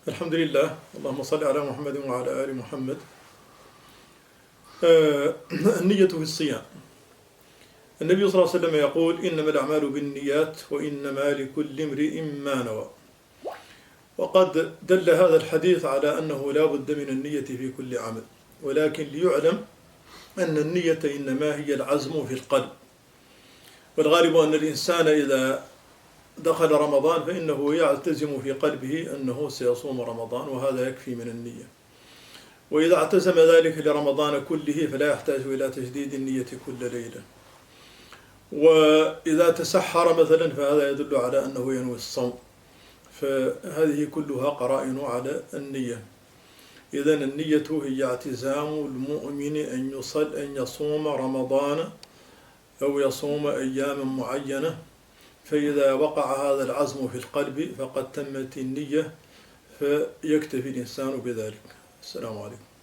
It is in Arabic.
الحمد لله. اللهم صل على محمد وعلى آل محمد. النية في الصيام. النبي صلى الله عليه وسلم يقول: إنما الأعمال بالنيات وإنما لكل امرئ ما نوى. وقد دل هذا الحديث على أنه لا بد من النية في كل عمل، ولكن ليعلم أن النية إنما هي العزم في القلب، والغالب أن الإنسان إذا دخل رمضان فإنه يعتزم في قلبه أنه سيصوم رمضان، وهذا يكفي من النية. وإذا اعتزم ذلك لرمضان كله فلا يحتاج إلى تجديد النية كل ليلة. وإذا تسحر مثلا فهذا يدل على أنه ينوي الصوم، فهذه كلها قرائن على النية. إذن النية هي اعتزام المؤمن أن يصوم رمضان أو يصوم أياما معينة، فإذا وقع هذا العزم في القلب فقد تمت النية، فيكتفي الإنسان بذلك. السلام عليكم.